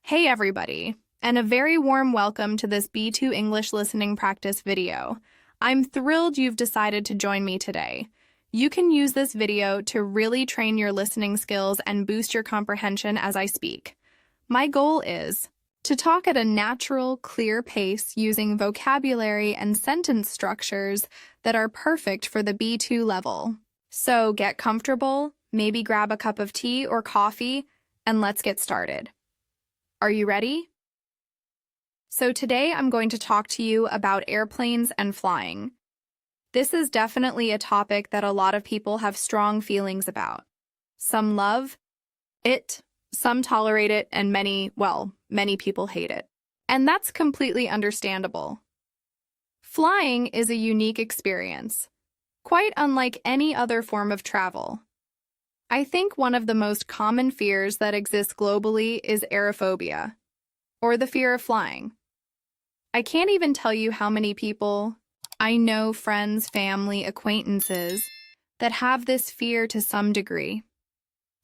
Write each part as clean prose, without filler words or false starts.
Hey everybody, and a very warm welcome to this B2 English listening practice video. I'm thrilled you've decided to join me today. You can use this video to really train your listening skills and boost your comprehension as I speak. My goal is to talk at a natural, clear pace using vocabulary and sentence structures that are perfect for the B2 level. So get comfortable, maybe grab a cup of tea or coffee, and let's get started. Are you ready? So today I'm going to talk to you about airplanes and flying. This is definitely a topic that a lot of people have strong feelings about. Some love it, some tolerate it, and many people hate it. And that's completely understandable. Flying is a unique experience, quite unlike any other form of travel. I think one of the most common fears that exists globally is aerophobia, or the fear of flying. I can't even tell you how many people I know, friends, family, acquaintances, that have this fear to some degree.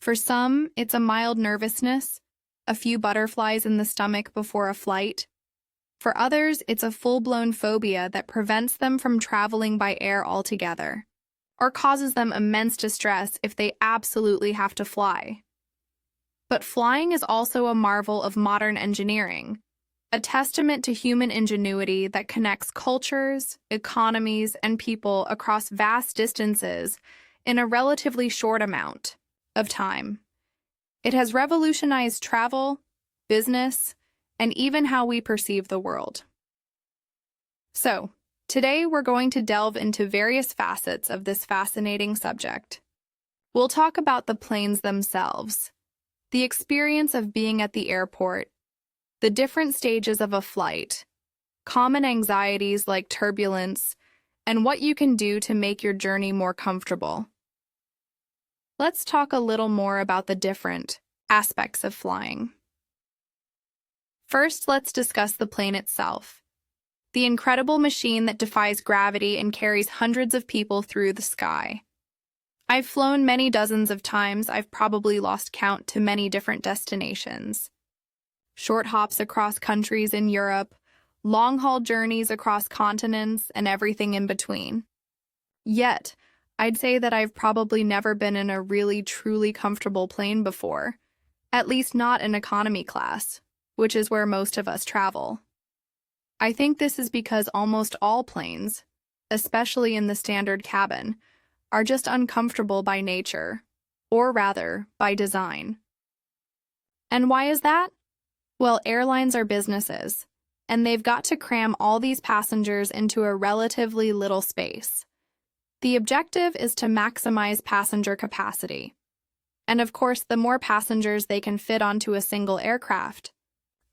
For some, it's a mild nervousness, a few butterflies in the stomach before a flight. For others, it's a full-blown phobia that prevents them from traveling by air altogether, or causes them immense distress if they absolutely have to fly. But flying is also a marvel of modern engineering, a testament to human ingenuity that connects cultures, economies, and people across vast distances in a relatively short amount of time. It has revolutionized travel, business, and even how we perceive the world. So, today, we're going to delve into various facets of this fascinating subject. We'll talk about the planes themselves, the experience of being at the airport, the different stages of a flight, common anxieties like turbulence, and what you can do to make your journey more comfortable. Let's talk a little more about the different aspects of flying. First, let's discuss the plane itself. The incredible machine that defies gravity and carries hundreds of people through the sky. I've flown many dozens of times. I've probably lost count to many different destinations. Short hops across countries in Europe, long-haul journeys across continents, and everything in between. Yet, I'd say that I've probably never been in a really, truly comfortable plane before, at least not in economy class, which is where most of us travel. I think this is because almost all planes, especially in the standard cabin, are just uncomfortable by nature, or rather, by design. And why is that? Well, airlines are businesses, and they've got to cram all these passengers into a relatively little space. The objective is to maximize passenger capacity. And of course, the more passengers they can fit onto a single aircraft,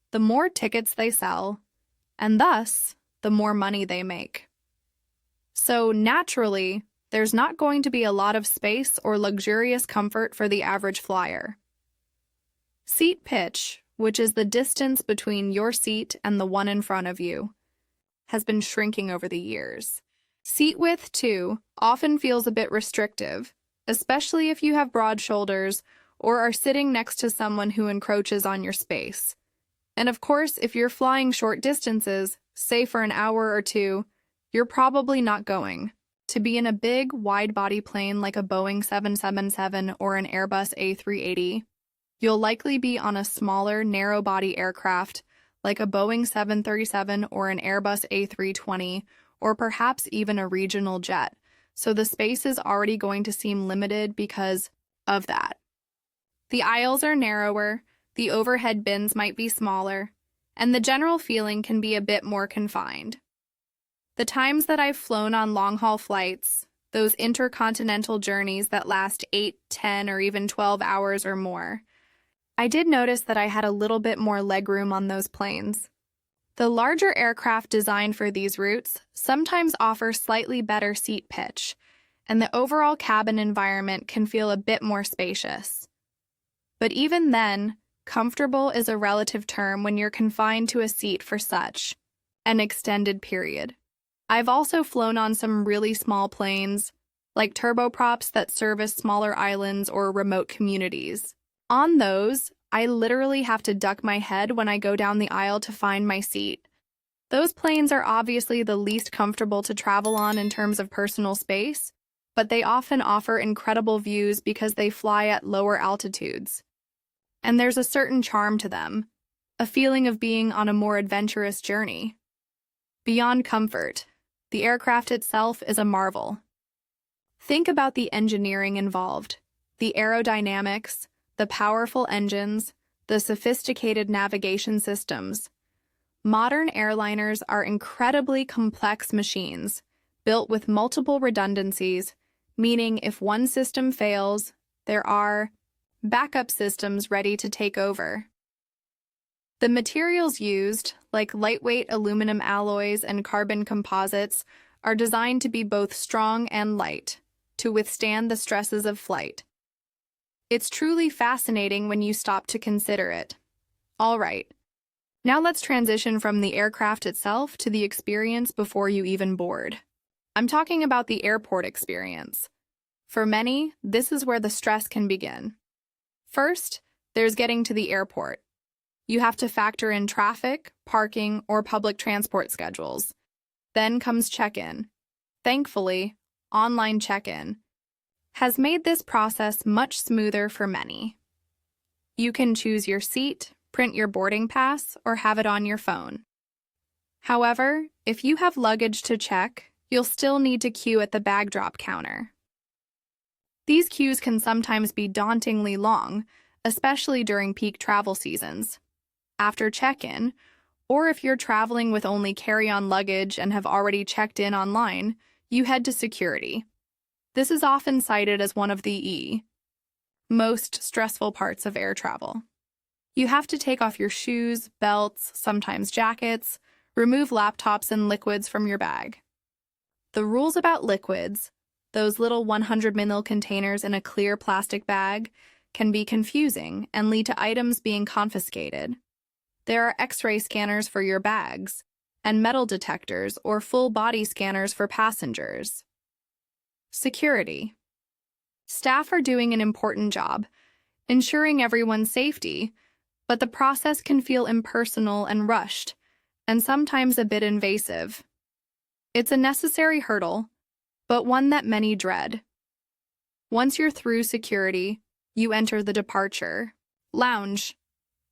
the more tickets they sell, and thus, the more money they make. So naturally, there's not going to be a lot of space or luxurious comfort for the average flyer. Seat pitch, which is the distance between your seat and the one in front of you, has been shrinking over the years. Seat width, too, often feels a bit restrictive, especially if you have broad shoulders or are sitting next to someone who encroaches on your space. And of course, if you're flying short distances, say for an hour or two, you're probably not going to be in a big, wide-body plane like a Boeing 777 or an Airbus A380. You'll likely be on a smaller, narrow-body aircraft like a Boeing 737 or an Airbus A320, or perhaps even a regional jet, so the space is already going to seem limited because of that. The aisles are narrower, the overhead bins might be smaller, and the general feeling can be a bit more confined. The times that I've flown on long-haul flights, those intercontinental journeys that last 8, 10, or even 12 hours or more, I did notice that I had a little bit more legroom on those planes. The larger aircraft designed for these routes sometimes offer slightly better seat pitch, and the overall cabin environment can feel a bit more spacious. But even then, comfortable is a relative term when you're confined to a seat for such an extended period. I've also flown on some really small planes, like turboprops that service smaller islands or remote communities. On those, I literally have to duck my head when I go down the aisle to find my seat. Those planes are obviously the least comfortable to travel on in terms of personal space, but they often offer incredible views because they fly at lower altitudes. And there's a certain charm to them, a feeling of being on a more adventurous journey. Beyond comfort, the aircraft itself is a marvel. Think about the engineering involved, the aerodynamics, the powerful engines, the sophisticated navigation systems. Modern airliners are incredibly complex machines, built with multiple redundancies, meaning if one system fails, there are backup systems ready to take over. The materials used, like lightweight aluminum alloys and carbon composites, are designed to be both strong and light, to withstand the stresses of flight. It's truly fascinating when you stop to consider it. All right. Now let's transition from the aircraft itself to the experience before you even board. I'm talking about the airport experience. For many, this is where the stress can begin. First, there's getting to the airport. You have to factor in traffic, parking, or public transport schedules. Then comes check-in. Thankfully, online check-in has made this process much smoother for many. You can choose your seat, print your boarding pass, or have it on your phone. However, if you have luggage to check, you'll still need to queue at the bag drop counter. These queues can sometimes be dauntingly long, especially during peak travel seasons. After check-in, or if you're traveling with only carry-on luggage and have already checked in online, you head to security. This is often cited as one of the most stressful parts of air travel. You have to take off your shoes, belts, sometimes jackets, remove laptops and liquids from your bag. The rules about liquids, those little 100 ml containers in a clear plastic bag, can be confusing and lead to items being confiscated. There are X-ray scanners for your bags, and metal detectors or full body scanners for passengers. Security. Staff are doing an important job, ensuring everyone's safety, but the process can feel impersonal and rushed, and sometimes a bit invasive. It's a necessary hurdle, but one that many dread. Once you're through security, you enter the departure lounge.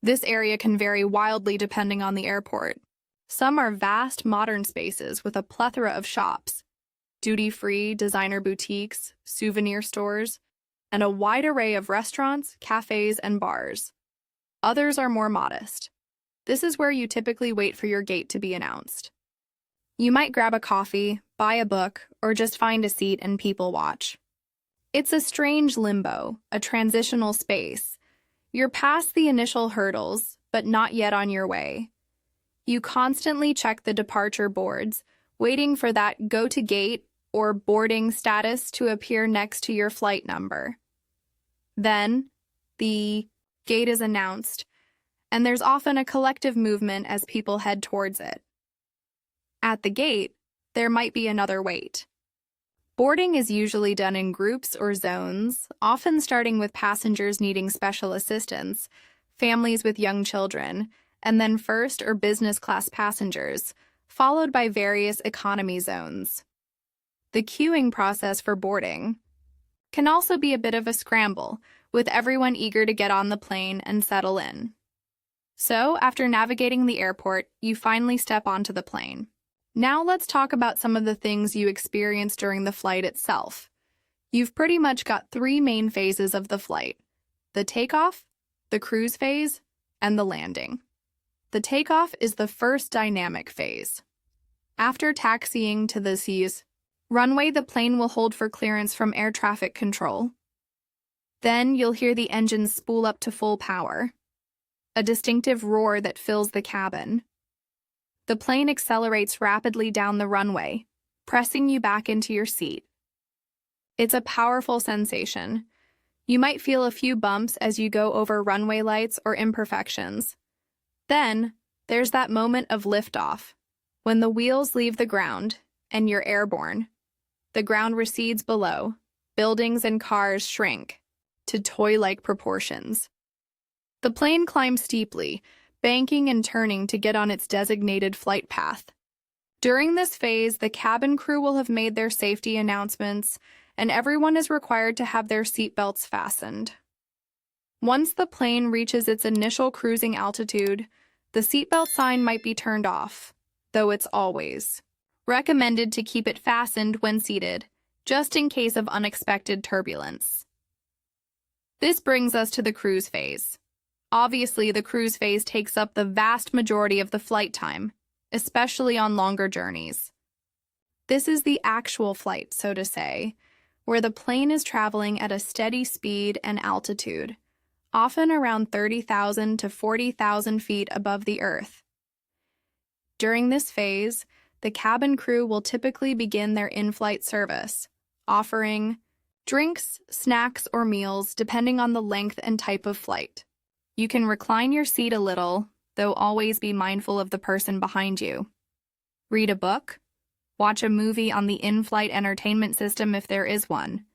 This area can vary wildly depending on the airport. Some are vast, modern spaces with a plethora of shops, duty-free, designer boutiques, souvenir stores, and a wide array of restaurants, cafes, and bars. Others are more modest. This is where you typically wait for your gate to be announced. You might grab a coffee, buy a book, or just find a seat and people watch. It's a strange limbo, a transitional space. You're past the initial hurdles, but not yet on your way. You constantly check the departure boards, waiting for that go to gate or boarding status to appear next to your flight number. Then, the gate is announced, and there's often a collective movement as people head towards it. At the gate, there might be another wait. Boarding is usually done in groups or zones, often starting with passengers needing special assistance, families with young children, and then first or business class passengers, followed by various economy zones. The queuing process for boarding can also be a bit of a scramble, with everyone eager to get on the plane and settle in. So, after navigating the airport, you finally step onto the plane. Now let's talk about some of the things you experience during the flight itself. You've pretty much got three main phases of the flight: the takeoff, the cruise phase, and the landing. The takeoff is the first dynamic phase. After taxiing to the C's runway, the plane will hold for clearance from air traffic control. Then you'll hear the engines spool up to full power, a distinctive roar that fills the cabin. The plane accelerates rapidly down the runway, pressing you back into your seat. It's a powerful sensation. You might feel a few bumps as you go over runway lights or imperfections. Then, there's that moment of liftoff, when the wheels leave the ground and you're airborne. The ground recedes below, buildings and cars shrink to toy-like proportions. The plane climbs steeply, banking and turning to get on its designated flight path. During this phase, the cabin crew will have made their safety announcements, and everyone is required to have their seatbelts fastened. Once the plane reaches its initial cruising altitude, the seatbelt sign might be turned off, though it's always recommended to keep it fastened when seated, just in case of unexpected turbulence. This brings us to the cruise phase. Obviously, the cruise phase takes up the vast majority of the flight time, especially on longer journeys. This is the actual flight, so to say, where the plane is traveling at a steady speed and altitude, often around 30,000 to 40,000 feet above the Earth. During this phase, the cabin crew will typically begin their in-flight service, offering drinks, snacks, or meals depending on the length and type of flight. You can recline your seat a little, though always be mindful of the person behind you. Read a book, watch a movie on the in-flight entertainment system if there is one,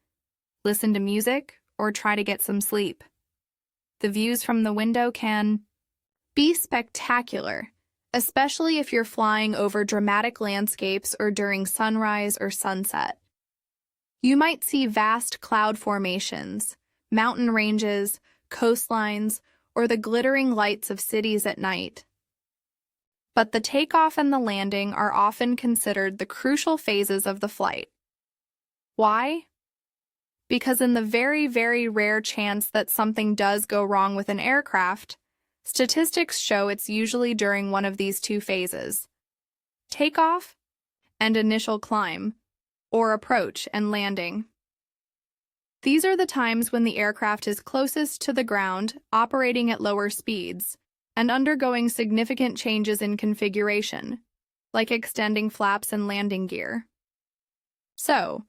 listen to music, or try to get some sleep. The views from the window can be spectacular, especially if you're flying over dramatic landscapes or during sunrise or sunset. You might see vast cloud formations, mountain ranges, coastlines, or the glittering lights of cities at night. But the takeoff and the landing are often considered the crucial phases of the flight. Why? Because in the very, very rare chance that something does go wrong with an aircraft, statistics show it's usually during one of these two phases: takeoff and initial climb, or approach and landing. These are the times when the aircraft is closest to the ground, operating at lower speeds, and undergoing significant changes in configuration, like extending flaps and landing gear. So,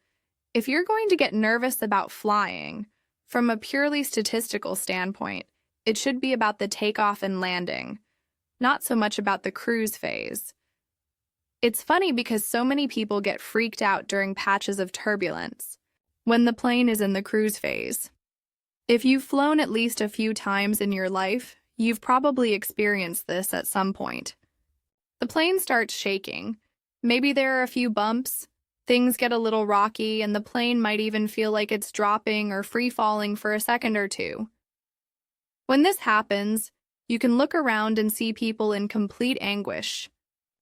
if you're going to get nervous about flying, from a purely statistical standpoint, it should be about the takeoff and landing, not so much about the cruise phase. It's funny because so many people get freaked out during patches of turbulence when the plane is in the cruise phase. If you've flown at least a few times in your life, you've probably experienced this at some point. The plane starts shaking. Maybe there are a few bumps, things get a little rocky, and the plane might even feel like it's dropping or free-falling for a second or two. When this happens, you can look around and see people in complete anguish,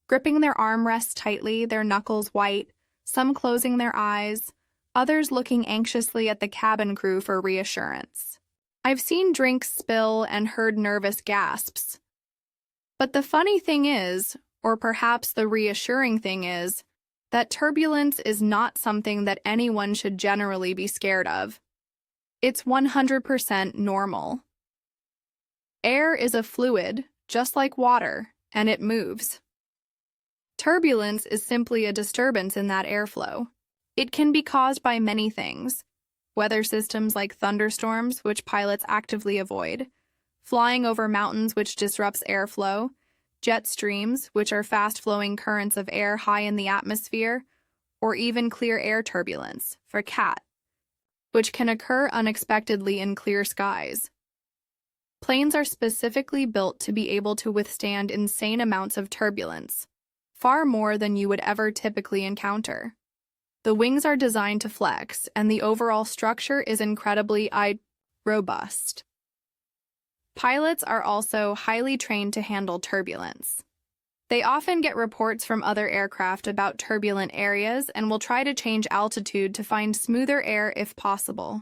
gripping their armrests tightly, their knuckles white, some closing their eyes, others looking anxiously at the cabin crew for reassurance. I've seen drinks spill and heard nervous gasps. But the funny thing is, or perhaps the reassuring thing is, that turbulence is not something that anyone should generally be scared of. It's 100% normal. Air is a fluid, just like water, and it moves. Turbulence is simply a disturbance in that airflow. It can be caused by many things: weather systems like thunderstorms, which pilots actively avoid, flying over mountains, which disrupts airflow, jet streams, which are fast-flowing currents of air high in the atmosphere, or even clear air turbulence, for CAT, which can occur unexpectedly in clear skies. Planes are specifically built to be able to withstand insane amounts of turbulence, far more than you would ever typically encounter. The wings are designed to flex, and the overall structure is incredibly robust. Pilots are also highly trained to handle turbulence. They often get reports from other aircraft about turbulent areas and will try to change altitude to find smoother air if possible.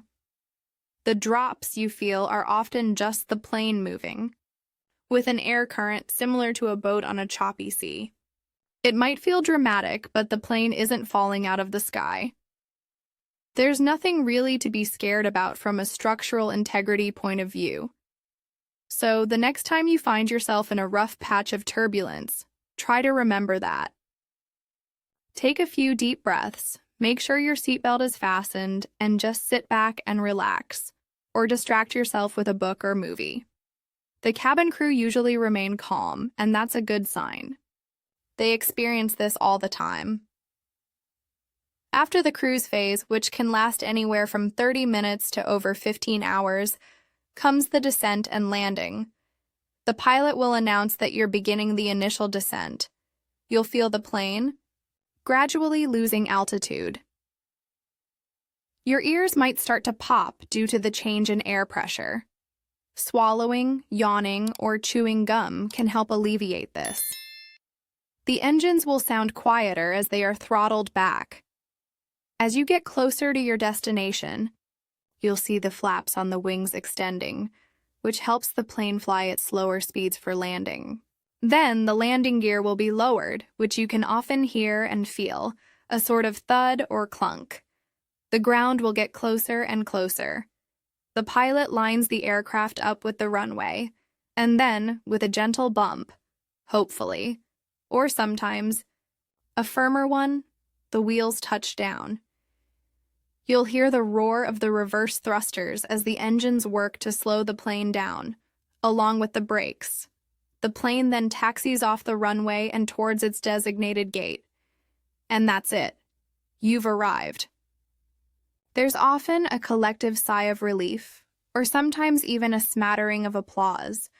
The drops you feel are often just the plane moving, with an air current similar to a boat on a choppy sea. It might feel dramatic, but the plane isn't falling out of the sky. There's nothing really to be scared about from a structural integrity point of view. So the next time you find yourself in a rough patch of turbulence, try to remember that. Take a few deep breaths, make sure your seatbelt is fastened, and just sit back and relax, or distract yourself with a book or movie. The cabin crew usually remain calm, and that's a good sign. They experience this all the time. After the cruise phase, which can last anywhere from 30 minutes to over 15 hours, comes the descent and landing. The pilot will announce that you're beginning the initial descent. You'll feel the plane gradually losing altitude. Your ears might start to pop due to the change in air pressure. Swallowing, yawning, or chewing gum can help alleviate this. The engines will sound quieter as they are throttled back. As you get closer to your destination, you'll see the flaps on the wings extending, which helps the plane fly at slower speeds for landing. Then the landing gear will be lowered, which you can often hear and feel, a sort of thud or clunk. The ground will get closer and closer. The pilot lines the aircraft up with the runway, and then, with a gentle bump, hopefully, or sometimes a firmer one, the wheels touch down. You'll hear the roar of the reverse thrusters as the engines work to slow the plane down, along with the brakes. The plane then taxis off the runway and towards its designated gate. And that's it. You've arrived. There's often a collective sigh of relief, or sometimes even a smattering of applause,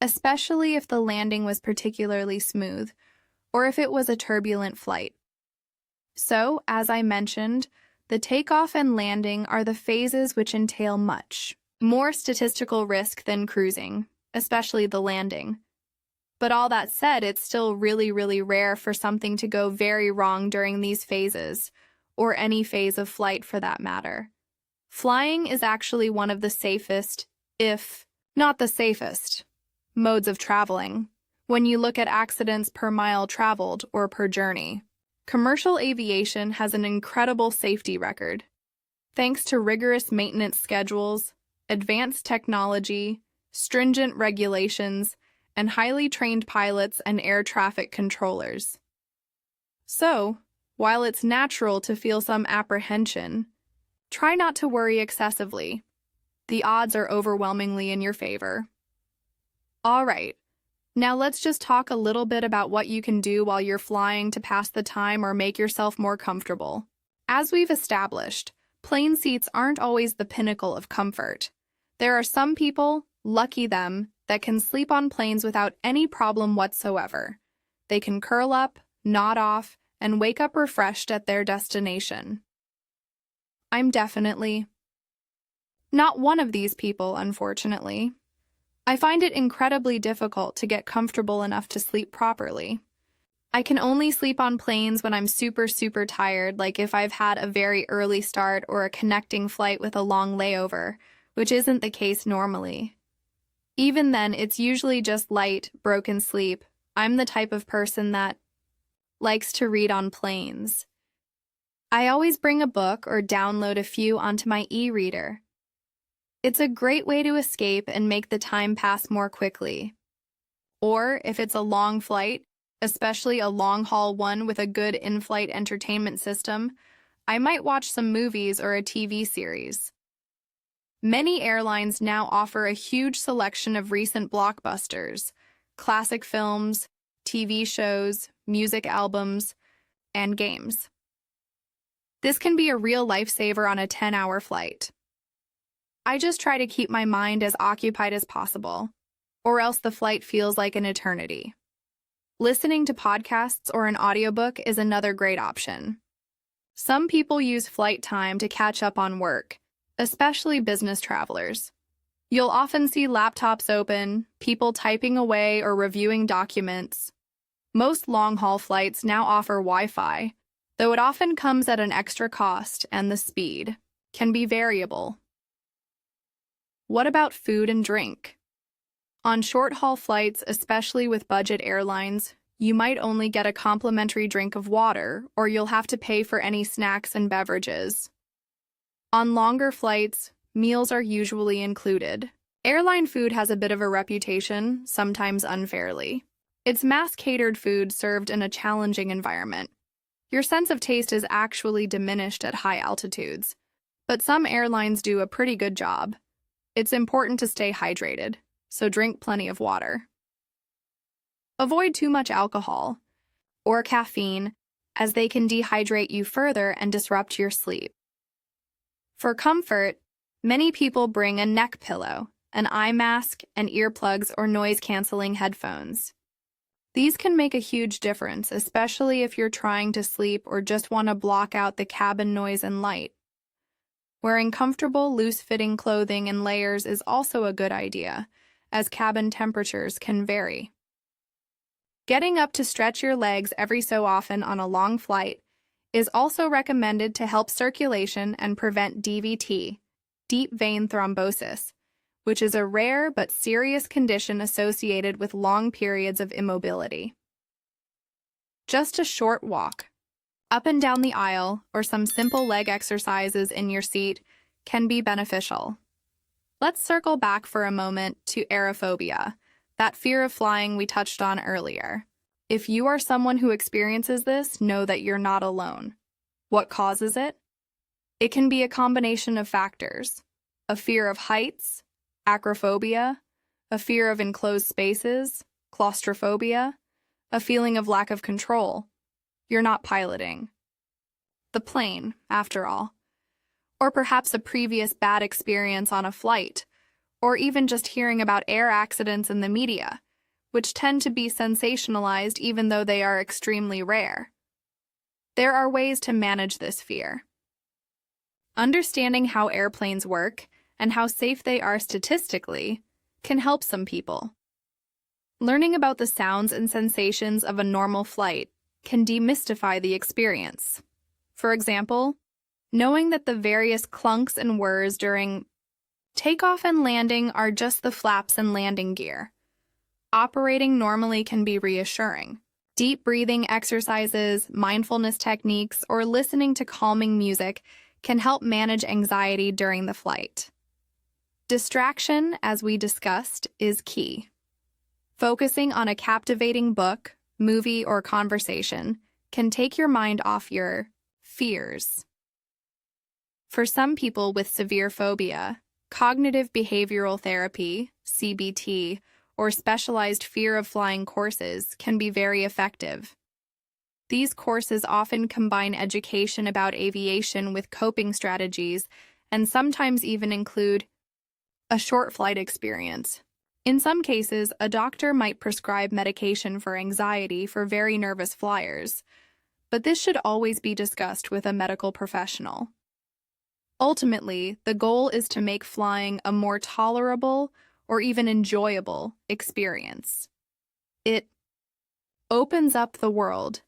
especially if the landing was particularly smooth, or if it was a turbulent flight. So, as I mentioned, the takeoff and landing are the phases which entail much more statistical risk than cruising, especially the landing. But all that said, it's still really, really rare for something to go very wrong during these phases, or any phase of flight for that matter. Flying is actually one of the safest, if not the safest, modes of traveling, when you look at accidents per mile traveled or per journey. Commercial aviation has an incredible safety record. Thanks to rigorous maintenance schedules, advanced technology, stringent regulations, and highly trained pilots and air traffic controllers. So, while it's natural to feel some apprehension, try not to worry excessively. The odds are overwhelmingly in your favor. All right. Now let's just talk a little bit about what you can do while you're flying to pass the time or make yourself more comfortable. As we've established, plane seats aren't always the pinnacle of comfort. There are some people, lucky them, that can sleep on planes without any problem whatsoever. They can curl up, nod off, and wake up refreshed at their destination. I'm definitely not one of these people, unfortunately. I find it incredibly difficult to get comfortable enough to sleep properly. I can only sleep on planes when I'm super, super tired, like if I've had a very early start or a connecting flight with a long layover, which isn't the case normally. Even then, it's usually just light, broken sleep. I'm the type of person that likes to read on planes. I always bring a book or download a few onto my e-reader. It's a great way to escape and make the time pass more quickly. Or, if it's a long flight, especially a long-haul one with a good in-flight entertainment system, I might watch some movies or a TV series. Many airlines now offer a huge selection of recent blockbusters, classic films, TV shows, music albums, and games. This can be a real lifesaver on a 10-hour flight. I just try to keep my mind as occupied as possible, or else the flight feels like an eternity. Listening to podcasts or an audiobook is another great option. Some people use flight time to catch up on work, especially business travelers. You'll often see laptops open, people typing away or reviewing documents. Most long-haul flights now offer Wi-Fi, though it often comes at an extra cost and the speed can be variable. What about food and drink? On short-haul flights, especially with budget airlines, you might only get a complimentary drink of water, or you'll have to pay for any snacks and beverages. On longer flights, meals are usually included. Airline food has a bit of a reputation, sometimes unfairly. It's mass-catered food served in a challenging environment. Your sense of taste is actually diminished at high altitudes, but some airlines do a pretty good job. It's important to stay hydrated, so drink plenty of water. Avoid too much alcohol or caffeine, as they can dehydrate you further and disrupt your sleep. For comfort, many people bring a neck pillow, an eye mask, and earplugs or noise-canceling headphones. These can make a huge difference, especially if you're trying to sleep or just want to block out the cabin noise and light. Wearing comfortable, loose-fitting clothing in layers is also a good idea, as cabin temperatures can vary. Getting up to stretch your legs every so often on a long flight is also recommended to help circulation and prevent DVT, deep vein thrombosis, which is a rare but serious condition associated with long periods of immobility. Just a short walk, up and down the aisle, or some simple leg exercises in your seat can be beneficial. Let's circle back for a moment to aerophobia, that fear of flying we touched on earlier. If you are someone who experiences this, know that you're not alone. What causes it? It can be a combination of factors: a fear of heights, acrophobia, a fear of enclosed spaces, claustrophobia, a feeling of lack of control. You're not piloting the plane, after all. Or perhaps a previous bad experience on a flight, or even just hearing about air accidents in the media, which tend to be sensationalized even though they are extremely rare. There are ways to manage this fear. Understanding how airplanes work and how safe they are statistically can help some people. Learning about the sounds and sensations of a normal flight can demystify the experience. For example, knowing that the various clunks and whirs during takeoff and landing are just the flaps and landing gear. Operating normally can be reassuring. Deep breathing exercises, mindfulness techniques, or listening to calming music can help manage anxiety during the flight. Distraction, as we discussed, is key. Focusing on a captivating book, movie, or conversation can take your mind off your fears. For some people with severe phobia, cognitive behavioral therapy, CBT, or specialized fear of flying courses can be very effective. These courses often combine education about aviation with coping strategies and sometimes even include a short flight experience. In some cases, a doctor might prescribe medication for anxiety for very nervous flyers, but this should always be discussed with a medical professional. Ultimately, the goal is to make flying a more tolerable or even enjoyable experience. It opens up the world,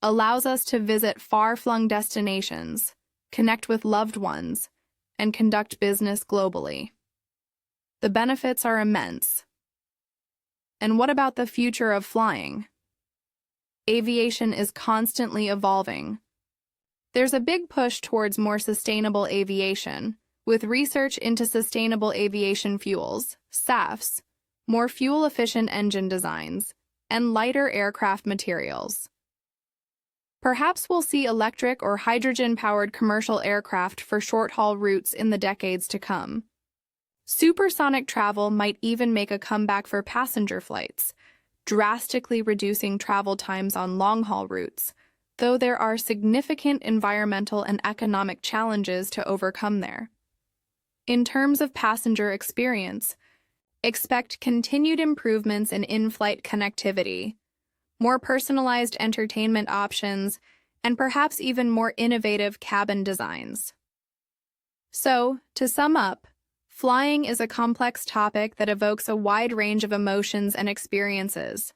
allows us to visit far-flung destinations, connect with loved ones, and conduct business globally. The benefits are immense. And what about the future of flying? Aviation is constantly evolving. There's a big push towards more sustainable aviation, with research into sustainable aviation fuels, SAFs, more fuel-efficient engine designs, and lighter aircraft materials. Perhaps we'll see electric or hydrogen-powered commercial aircraft for short-haul routes in the decades to come. Supersonic travel might even make a comeback for passenger flights, drastically reducing travel times on long-haul routes, though there are significant environmental and economic challenges to overcome there. In terms of passenger experience, expect continued improvements in in-flight connectivity, more personalized entertainment options, and perhaps even more innovative cabin designs. So, to sum up, flying is a complex topic that evokes a wide range of emotions and experiences.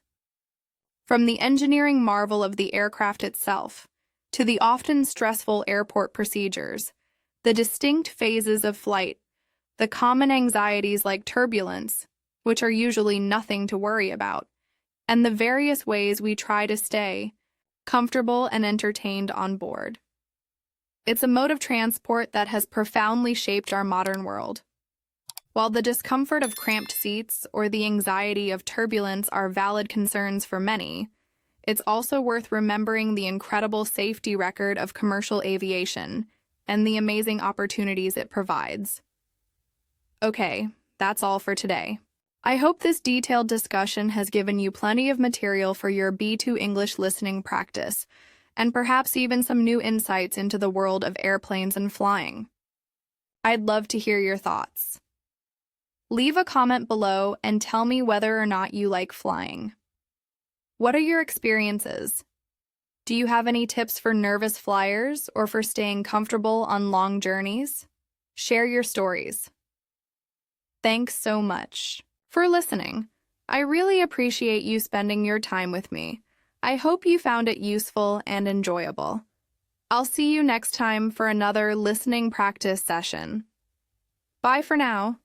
From the engineering marvel of the aircraft itself, to the often stressful airport procedures, the distinct phases of flight, the common anxieties like turbulence, which are usually nothing to worry about, and the various ways we try to stay comfortable and entertained on board. It's a mode of transport that has profoundly shaped our modern world. While the discomfort of cramped seats or the anxiety of turbulence are valid concerns for many, it's also worth remembering the incredible safety record of commercial aviation and the amazing opportunities it provides. Okay, that's all for today. I hope this detailed discussion has given you plenty of material for your B2 English listening practice, and perhaps even some new insights into the world of airplanes and flying. I'd love to hear your thoughts. Leave a comment below and tell me whether or not you like flying. What are your experiences? Do you have any tips for nervous flyers or for staying comfortable on long journeys? Share your stories. Thanks so much for listening. I really appreciate you spending your time with me. I hope you found it useful and enjoyable. I'll see you next time for another listening practice session. Bye for now.